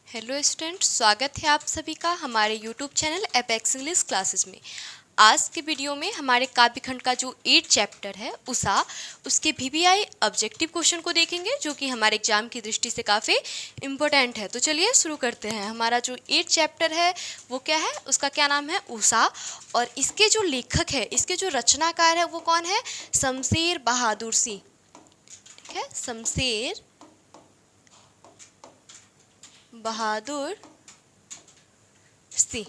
Hello students, स्वागत है आप सभी का हमारे YouTube channel apex English classes में। आज के वीडियो में हमारे काव्य खंड का जो 8 चैप्टर है उषा, उसके VBI ऑब्जेक्टिव क्वेश्चन को देखेंगे जो कि हमारे एग्जाम की दृष्टि से काफ़ी इम्पोर्टेंट है। तो चलिए शुरू करते हैं। हमारा जो 8 चैप्टर है वो क्या है, उसका क्या नाम है, उषा। और इसके जो लेखक है, इसके जो रचनाकार है वो कौन है, शमशेर बहादुर सिंह। ठीक है, शमशेर बहादुर सिंह।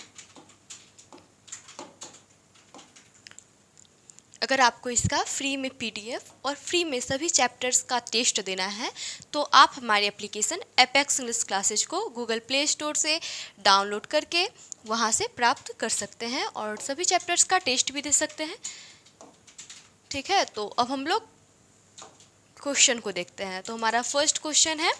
अगर आपको इसका फ्री में PDF और फ्री में सभी चैप्टर्स का टेस्ट देना है तो आप हमारे एप्लीकेशन एपेक्स इंग्लिश क्लासेज को गूगल प्ले स्टोर से डाउनलोड करके वहां से प्राप्त कर सकते हैं और सभी चैप्टर्स का टेस्ट भी दे सकते हैं। ठीक है, तो अब हम लोग क्वेश्चन को देखते हैं। तो हमारा फर्स्ट क्वेश्चन है,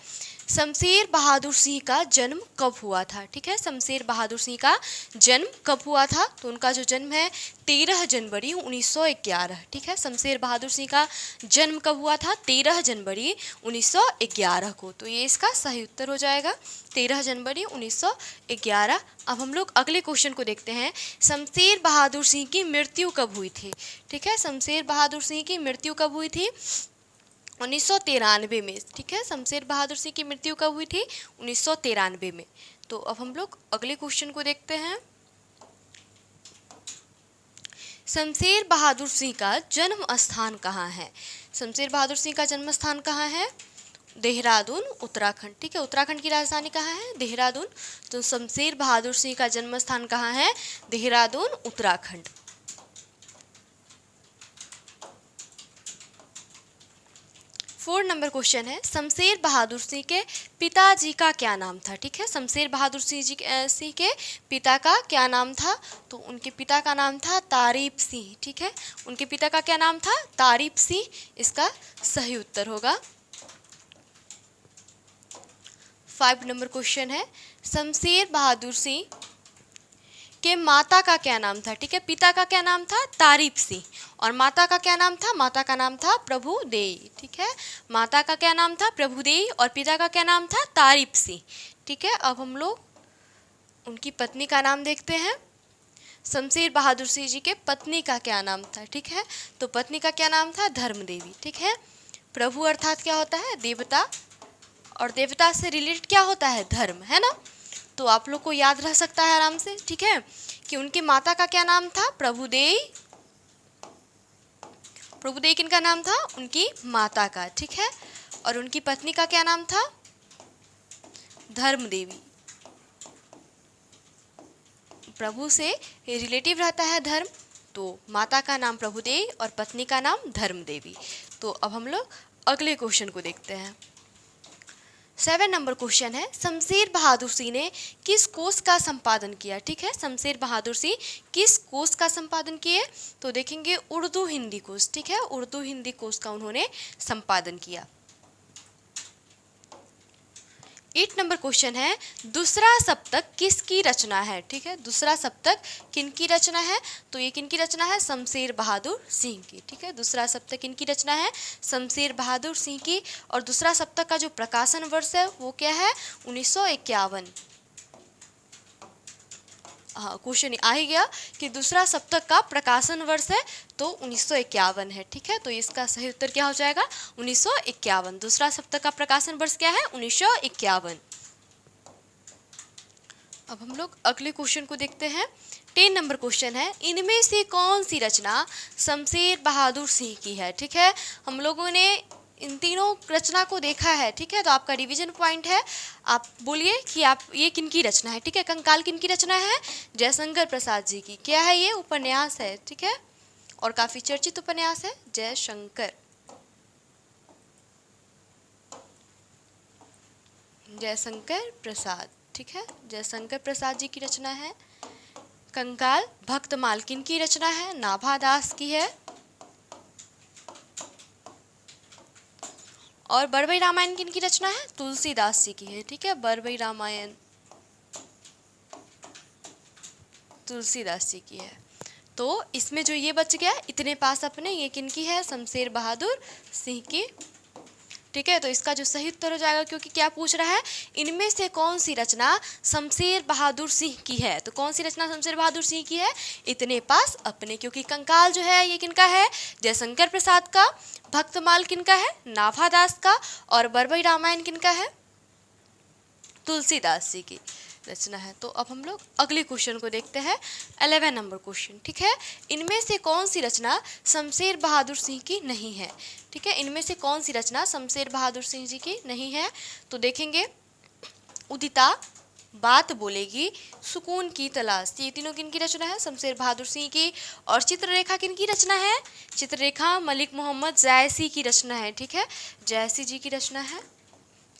शमशेर बहादुर सिंह का जन्म कब हुआ था। ठीक है, शमशेर बहादुर सिंह का जन्म कब हुआ था, तो उनका जो जन्म है 13 जनवरी 1911। ठीक है, शमशेर बहादुर सिंह का जन्म कब हुआ था, 13 जनवरी 1911 को। तो ये इसका सही उत्तर हो जाएगा, 13 जनवरी 1911। अब हम लोग अगले क्वेश्चन को देखते हैं, शमशेर बहादुर सिंह की मृत्यु कब हुई थी। ठीक है, शमशेर बहादुर सिंह की मृत्यु कब हुई थी, 1993 में। ठीक है, शमशेर बहादुर सिंह की मृत्यु कब हुई थी, 1993 में। तो अब हम लोग अगले क्वेश्चन को देखते हैं, शमशेर बहादुर सिंह का जन्म स्थान कहाँ है। शमशेर बहादुर सिंह का जन्म स्थान कहाँ है, देहरादून, उत्तराखंड। ठीक है, उत्तराखंड की राजधानी कहाँ है, देहरादून। तो शमशेर बहादुर सिंह का जन्म स्थान कहाँ है, देहरादून, उत्तराखंड। 4 नंबर क्वेश्चन है, शमशेर बहादुर सिंह के पिताजी का क्या नाम था। ठीक है, शमशेर बहादुर सिंह के पिता का क्या नाम था, तो उनके पिता का नाम था तारीफ सिंह। ठीक है, उनके पिता का क्या नाम था, तारीफ सिंह, इसका सही उत्तर होगा। 5 नंबर क्वेश्चन है, शमशेर बहादुर सिंह के माता का क्या नाम था। ठीक है, पिता का क्या नाम था, तारीफ सिंह, और माता का क्या नाम था, माता का नाम था प्रभुदेई। ठीक है, माता का क्या नाम था, प्रभुदेई, और पिता का क्या नाम था, तारीफ सिंह। ठीक है, अब हम लोग उनकी पत्नी का नाम देखते हैं। शमशेर बहादुर सिंह जी के पत्नी का क्या नाम था। ठीक है, तो पत्नी का क्या नाम था, धर्म देवी। ठीक है, प्रभु अर्थात क्या होता है, देवता, और देवता से रिलेटेड क्या होता है, धर्म, है ना। तो आप लोग को याद रह सकता है आराम से। ठीक है, कि उनकी माता का क्या नाम था, प्रभुदेई। प्रभुदेई किनका नाम था, उनकी माता का। ठीक है, और उनकी पत्नी का क्या नाम था, धर्म देवी। प्रभु से रिलेटिव रहता है धर्म, तो माता का नाम प्रभुदेई और पत्नी का नाम धर्म देवी। तो अब हम लोग अगले क्वेश्चन को देखते हैं। 7 नंबर क्वेश्चन है, शमशेर बहादुर सिंह ने किस कोष का संपादन किया। ठीक है, शमशेर बहादुर सिंह किस कोष का संपादन किए, तो देखेंगे उर्दू हिंदी कोष। ठीक है, उर्दू हिंदी कोष का उन्होंने संपादन किया। 8 नंबर क्वेश्चन है, दूसरा सप्तक किसकी रचना है। ठीक है, दूसरा सप्तक किनकी रचना है, तो ये किनकी रचना है, शमशेर बहादुर सिंह की। ठीक है, दूसरा सप्तक किनकी रचना है, शमशेर बहादुर सिंह की। और दूसरा सप्तक का जो प्रकाशन वर्ष है वो क्या है, 1951। हाँ, क्वेश्चन आ ही गया कि दूसरा सप्तक का प्रकाशन वर्ष है तो 1951 है। ठीक है, तो इसका सही उत्तर क्या हो जाएगा, 1951। दूसरा सप्तक का प्रकाशन वर्ष क्या है, 1951। अब हम लोग अगले क्वेश्चन को देखते हैं। 10 नंबर क्वेश्चन है, इनमें से कौन सी रचना शमशेर बहादुर सिंह की है। ठीक है, हम लोगों ने इन तीनों रचना को देखा है। ठीक है, तो आपका रिवीजन पॉइंट है, आप बोलिए कि आप ये किनकी रचना है। ठीक है, कंकाल किनकी रचना है, जयशंकर प्रसाद जी की। क्या है ये, उपन्यास है। ठीक है, और काफी चर्चित उपन्यास है, जयशंकर प्रसाद। ठीक है, जयशंकर प्रसाद जी की रचना है। कंकाल भक्तमाल किनकी रचना है, नाभा दास की है। और बरबई रामायण किनकी रचना है, तुलसीदास जी की है। ठीक है, बरबई रामायण तुलसीदास जी की है। तो इसमें जो ये बच गया, इतने पास अपने, ये किनकी है, शमशेर बहादुर सिंह की ठीक है, तो इसका जो सही उत्तर हो जाएगा, क्योंकि क्या पूछ रहा है, इनमें से कौन सी रचना शमशेर बहादुर सिंह की है। तो कौन सी रचना शमशेर बहादुर सिंह की है, इतने पास अपने, क्योंकि कंकाल जो है ये किनका है, जयशंकर प्रसाद का, भक्तमाल किनका है, नाभादास का, और बरबई रामायण किनका है, तुलसीदास जी की रचना है। तो अब हम लोग अगले क्वेश्चन को देखते हैं, 11 नंबर क्वेश्चन। ठीक है, इनमें से कौन सी रचना शमशेर बहादुर सिंह की नहीं है। ठीक है, इनमें से कौन सी रचना शमशेर बहादुर सिंह जी की नहीं है। तो देखेंगे, उदिता, बात बोलेगी, सुकून की तलाश, ये तीनों किनकी रचना है, शमशेर बहादुर सिंह की। और चित्ररेखा किनकी रचना है, चित्ररेखा मलिक मोहम्मद जायसी की रचना है। ठीक है, जायसी जी की रचना है।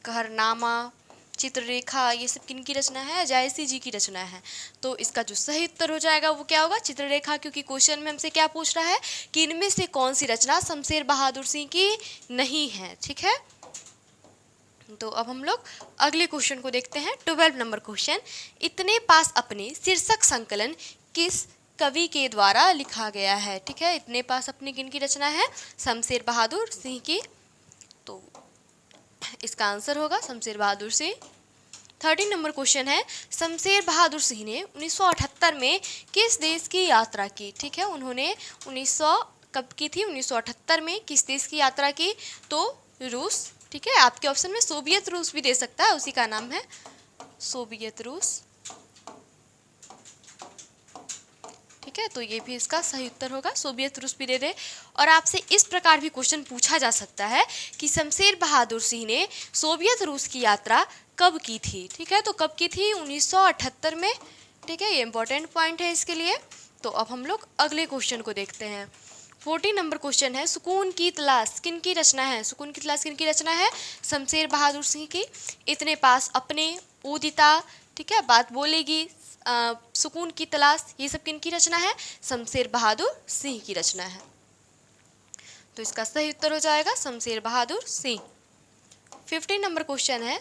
कहरनामा, चित्ररेखा, ये सब किनकी रचना है, जायसी जी की रचना है। तो इसका जो सही उत्तर हो जाएगा वो क्या होगा, चित्ररेखा, क्योंकि क्वेश्चन में हमसे क्या पूछ रहा है कि इनमें से कौन सी रचना शमशेर बहादुर सिंह की नहीं है। ठीक है, तो अब हम लोग अगले क्वेश्चन को देखते हैं, 12 नंबर क्वेश्चन। इतने पास अपने शीर्षक संकलन किस कवि के द्वारा लिखा गया है। ठीक है, इतने पास अपने किनकी रचना है, शमशेर बहादुर सिंह की। तो इसका आंसर होगा शमशेर बहादुर सिंह। 13 नंबर क्वेश्चन है, शमशेर बहादुर सिंह ने 1978 में किस देश की यात्रा की। ठीक है, उन्होंने 1900 कब की थी, 1978 में किस देश की यात्रा की, तो रूस। ठीक है, आपके ऑप्शन में सोवियत रूस भी दे सकता है, उसी का नाम है सोवियत रूस। ठीक है, तो ये भी इसका सही उत्तर होगा, सोवियत रूस भी दे दे। और आपसे इस प्रकार भी क्वेश्चन पूछा जा सकता है कि शमशेर बहादुर सिंह ने सोवियत रूस की यात्रा कब की थी। ठीक है, तो कब की थी, 1978 में। ठीक है, ये इंपॉर्टेंट पॉइंट है इसके लिए। तो अब हम लोग अगले क्वेश्चन को देखते हैं, 14 नंबर क्वेश्चन है, सुकून की तलाश किनकी रचना है। सुकून की तलाश किनकी रचना है, शमशेर बहादुर सिंह की। इतने पास अपने, उदिता, ठीक है, बात बोलेगी, सुकून की तलाश, ये सब किनकी रचना है, शमशेर बहादुर सिंह की रचना है। तो इसका सही उत्तर हो जाएगा शमशेर बहादुर सिंह। 15 नंबर क्वेश्चन है,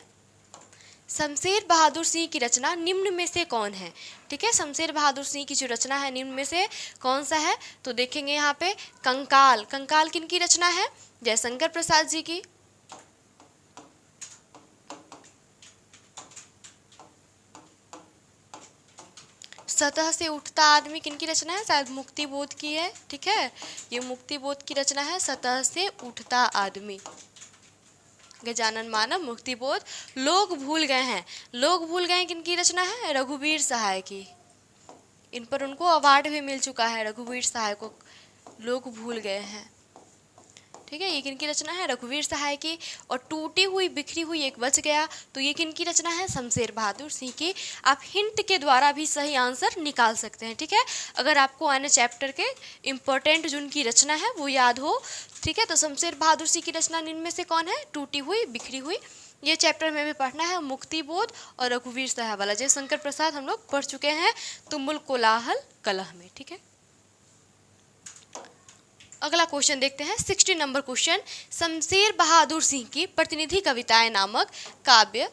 शमशेर बहादुर सिंह की रचना निम्न में से कौन है। ठीक है, शमशेर बहादुर सिंह की जो रचना है निम्न में से कौन सा है। तो देखेंगे यहाँ पे, कंकाल, कंकाल किनकी रचना है, जयशंकर प्रसाद जी की। सतह से उठता आदमी किनकी रचना है, शायद मुक्ति बोध की है। ठीक है, ये मुक्ति बोध की रचना है, सतह से उठता आदमी, गजानन मानव मुक्ति बोध। लोग भूल गए हैं, लोग भूल गए किनकी रचना है, रघुवीर सहाय की। इन पर उनको अवार्ड भी मिल चुका है, रघुवीर सहाय को लोग भूल गए हैं। ठीक है, ये किनकी रचना है, रघुवीर सहाय की। और टूटी हुई बिखरी हुई एक बच गया, तो ये किनकी रचना है, शमशेर बहादुर सिंह की। आप हिंट के द्वारा भी सही आंसर निकाल सकते हैं। ठीक है, अगर आपको आने चैप्टर के इम्पोर्टेंट जो उनकी रचना है वो याद हो। ठीक है, तो शमशेर बहादुर सिंह की रचना इनमें से कौन है, टूटी हुई बिखरी हुई, ये चैप्टर में भी पढ़ना है। मुक्ति बोध और रघुवीर सहाय वाला जयशंकर प्रसाद हम लोग पढ़ चुके हैं तुमुल कोलाहल कलह में। ठीक है, अगला क्वेश्चन देखते हैं, 60 नंबर क्वेश्चन। शमशेर बहादुर सिंह की प्रतिनिधि कविताएं नामक काव्य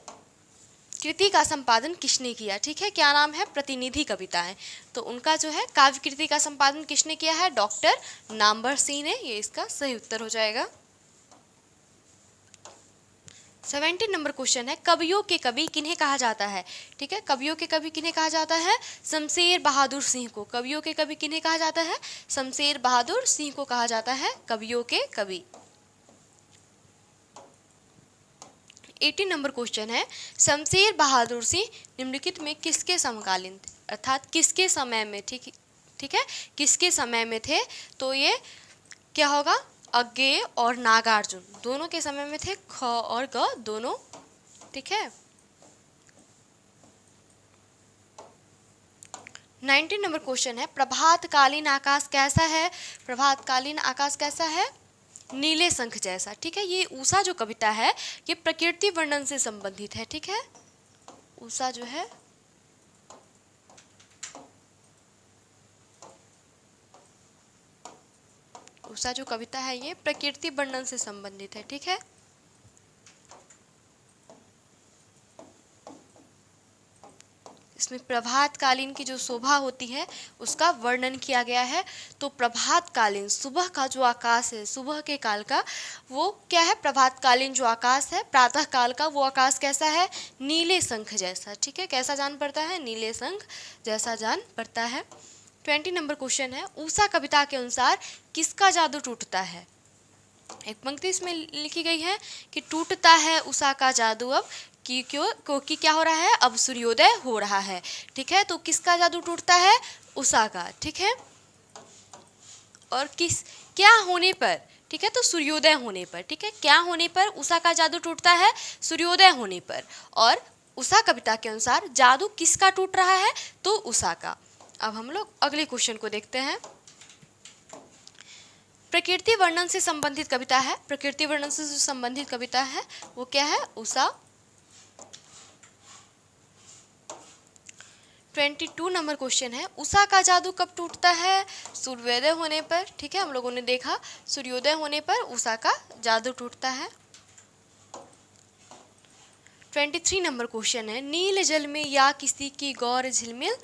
कृति का संपादन किसने किया। ठीक है, क्या नाम है, प्रतिनिधि कविताएं। तो उनका जो है काव्य कृति का संपादन किसने किया है, डॉक्टर नामवर सिंह ने। ये इसका सही उत्तर हो जाएगा। 17 नंबर क्वेश्चन है, कवियों के कवि किन्हें कहा जाता है। ठीक है, कवियों के कवि किन्हें कहा जाता है, शमशेर बहादुर सिंह को। कवियों के कवि किन्हें कहा जाता है, शमशेर बहादुर सिंह को कहा जाता है कवियों के कवि। 18 नंबर क्वेश्चन है, शमशेर बहादुर सिंह निम्नलिखित में किसके समकालीन थे, अर्थात किसके समय में। ठीक है, किसके समय में थे। तो ये क्या होगा, अज्ञेय और नागार्जुन दोनों के समय में थे, ख और ग दोनों। ठीक है, 19 नंबर क्वेश्चन है, प्रभातकालीन आकाश कैसा है। प्रभातकालीन आकाश कैसा है, नीले शंख जैसा। ठीक है, ये उषा जो कविता है ये प्रकृति वर्णन से संबंधित है। ठीक है, उषा जो है उषा जो कविता है ये प्रकृति वर्णन से संबंधित है। ठीक है, इसमें प्रभातकालीन की जो शोभा होती है उसका वर्णन किया गया है। तो प्रभातकालीन सुबह का जो आकाश है, सुबह के काल का वो क्या है, प्रभातकालीन जो आकाश है, प्रातः काल का वो आकाश कैसा है, नीले शंख जैसा। ठीक है, कैसा जान पड़ता है, नीले शंख जैसा जान पड़ता है। 20 नंबर क्वेश्चन है, उषा कविता के अनुसार किसका जादू टूटता है। एक पंक्ति इसमें लिखी गई है कि टूटता है उषा का जादू अब, क्योंकि क्या हो रहा है, अब सूर्योदय हो रहा है। ठीक है, तो किसका जादू टूटता है, उषा का। ठीक है, और किस क्या होने पर, ठीक है, तो सूर्योदय होने पर। ठीक है, क्या होने पर उषा का जादू टूटता है, सूर्योदय होने पर। और उषा कविता के अनुसार जादू किसका टूट रहा है, तो उषा का। अब हम लोग अगले क्वेश्चन को देखते हैं। प्रकृति वर्णन से संबंधित कविता है, प्रकृति वर्णन से जो संबंधित कविता है वो क्या है, उषा। 22 नंबर क्वेश्चन है, उषा का जादू कब टूटता है, सूर्योदय होने पर। ठीक है, हम लोगों ने देखा सूर्योदय होने पर उषा का जादू टूटता है। 23 नंबर क्वेश्चन है, नील जल में या किसी की गौर झिलमिल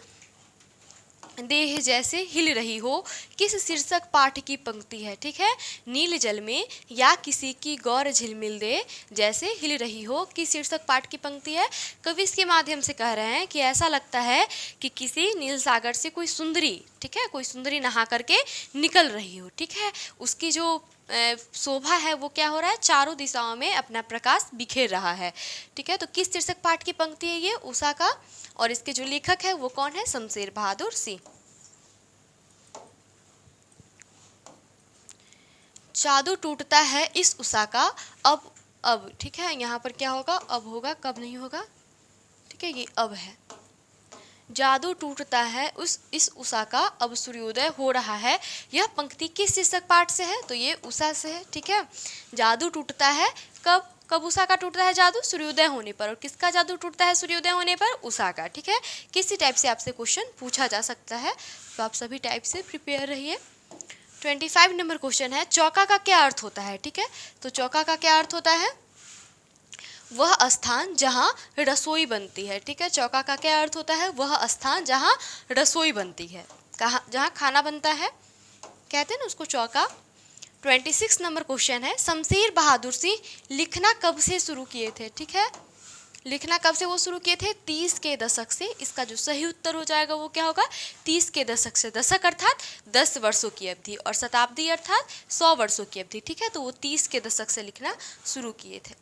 देह जैसे हिल रही हो, किस शीर्षक पाठ की पंक्ति है। ठीक है, नील जल में या किसी की गौर झिलमिल दे जैसे हिल रही हो, किस शीर्षक पाठ की पंक्ति है। कवि इसके माध्यम से कह रहे हैं कि ऐसा लगता है कि किसी नील सागर से कोई सुंदरी, ठीक है, कोई सुंदरी नहा करके निकल रही हो। ठीक है, उसकी जो शोभा है वो क्या हो रहा है, चारों दिशाओं में अपना प्रकाश बिखेर रहा है। ठीक है, तो किस शीर्षक पाठ की पंक्ति है ये, उषा का। और इसके जो लेखक है वो कौन है, शमशेर बहादुर सिंह। जादू टूटता है इस उषा का अब। ठीक है, यहाँ पर क्या होगा, अब होगा, कब नहीं होगा। ठीक है, ये अब है। जादू टूटता है इस उषा का, अब सूर्योदय हो रहा है। यह पंक्ति किस शीर्षक पाठ से है, तो ये उषा से है। ठीक है, जादू टूटता है कब उषा का टूटता है जादू, सूर्योदय होने पर। और किसका जादू टूटता है सूर्योदय होने पर, उषा का। ठीक है, किसी टाइप से आपसे क्वेश्चन पूछा जा सकता है, तो आप सभी टाइप से प्रिपेयर रहिए। 25 नंबर क्वेश्चन है, चौका का क्या अर्थ होता है। ठीक है, तो चौका का क्या अर्थ होता है, वह स्थान जहाँ रसोई बनती है। ठीक है, चौका का क्या अर्थ होता है, वह स्थान जहाँ रसोई बनती है, कहाँ, जहाँ खाना बनता है, कहते हैं ना उसको चौका। 26 नंबर क्वेश्चन है, शमशेर बहादुर सिंह लिखना कब से शुरू किए थे। ठीक है, लिखना कब से वो शुरू किए थे, 30 के दशक से। इसका जो सही उत्तर हो जाएगा वो क्या होगा, 30 के दशक से। दशक अर्थात 10 वर्षों की अवधि, और शताब्दी अर्थात 100 वर्षों की अवधि। ठीक है, तो वो 30 के दशक से लिखना शुरू किए थे।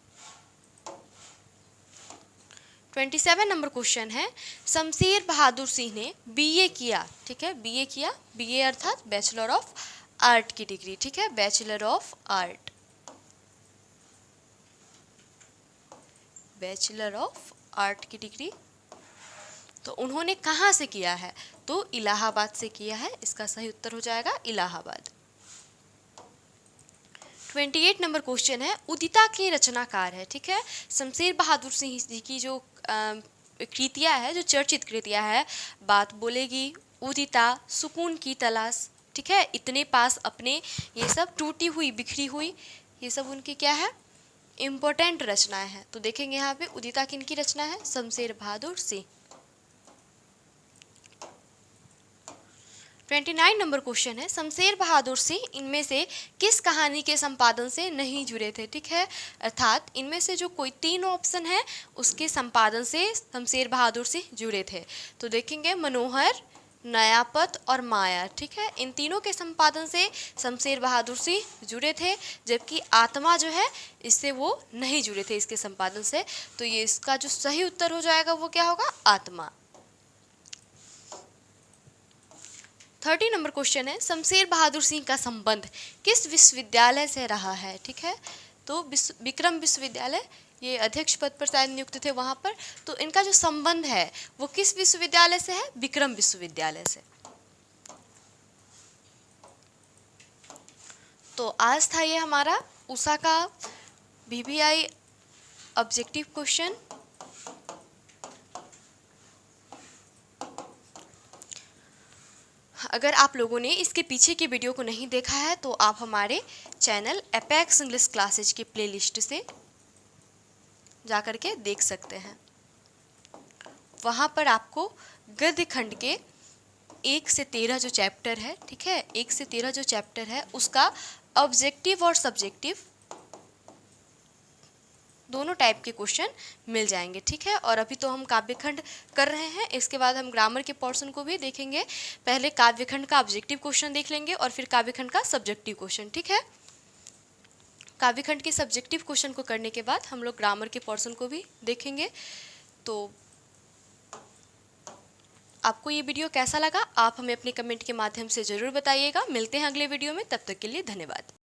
27 नंबर क्वेश्चन है, शमशेर बहादुर सिंह ने बीए किया। ठीक है, बीए किया, बीए अर्थात बैचलर ऑफ आर्ट की डिग्री। ठीक है, bachelor of art, bachelor of art की डिग्री तो उन्होंने कहाँ से किया है, तो इलाहाबाद से किया है। इसका सही उत्तर हो जाएगा इलाहाबाद। 28 नंबर क्वेश्चन है, उदिता के रचनाकार है। ठीक है, शमशेर बहादुर सिंह जी की जो कृतियाँ है, जो चर्चित कृतियाँ है, बात बोलेगी, उदिता, सुकून की तलाश, ठीक है, इतने पास अपने, ये सब टूटी हुई बिखरी हुई, ये सब उनकी क्या है, इम्पोर्टेंट रचनाएं हैं। तो देखेंगे यहाँ पे उदिता किनकी रचना है, शमशेर बहादुर सिंह। 29 नंबर क्वेश्चन है, शमशेर बहादुर सिंह इनमें से किस कहानी के संपादन से नहीं जुड़े थे। ठीक है, अर्थात इनमें से जो कोई 3 ऑप्शन है उसके संपादन से शमशेर बहादुर सिंह जुड़े थे। तो देखेंगे मनोहर, नयापत और माया। ठीक है, इन तीनों के संपादन से शमशेर बहादुर सिंह जुड़े थे, जबकि आत्मा जो है इससे वो नहीं जुड़े थे, इसके संपादन से। तो ये इसका जो सही उत्तर हो जाएगा वो क्या होगा, आत्मा। 30 नंबर क्वेश्चन है, शमशेर बहादुर सिंह का संबंध किस विश्वविद्यालय से रहा है। ठीक है, तो विक्रम विश्वविद्यालय, ये अध्यक्ष पद पर शायद नियुक्त थे वहाँ पर। तो इनका जो संबंध है वो किस विश्वविद्यालय से है, विक्रम विश्वविद्यालय से। तो आज था ये हमारा उषा का VVI ऑब्जेक्टिव क्वेश्चन। अगर आप लोगों ने इसके पीछे की वीडियो को नहीं देखा है तो आप हमारे चैनल एपेक्स इंग्लिश क्लासेज की प्लेलिस्ट से जा कर के देख सकते हैं। वहाँ पर आपको गद्य खंड के 1 से 13 जो चैप्टर है, ठीक है, 1 से 13 जो चैप्टर है उसका ऑब्जेक्टिव और सब्जेक्टिव दोनों टाइप के क्वेश्चन मिल जाएंगे, ठीक है। और अभी तो हम काव्यखंड कर रहे हैं, इसके बाद हम ग्रामर के पोर्शन को भी देखेंगे। पहले काव्यखंड का ऑब्जेक्टिव क्वेश्चन देख लेंगे और फिर काव्यखंड का सब्जेक्टिव क्वेश्चन, ठीक है। काव्यखंड के सब्जेक्टिव क्वेश्चन को करने के बाद हम लोग ग्रामर के पोर्शन को भी देखेंगे। तो आपको ये वीडियो कैसा लगा आप हमें अपने कमेंट के माध्यम से ज़रूर बताइएगा। मिलते हैं अगले वीडियो में, तब तक के लिए धन्यवाद।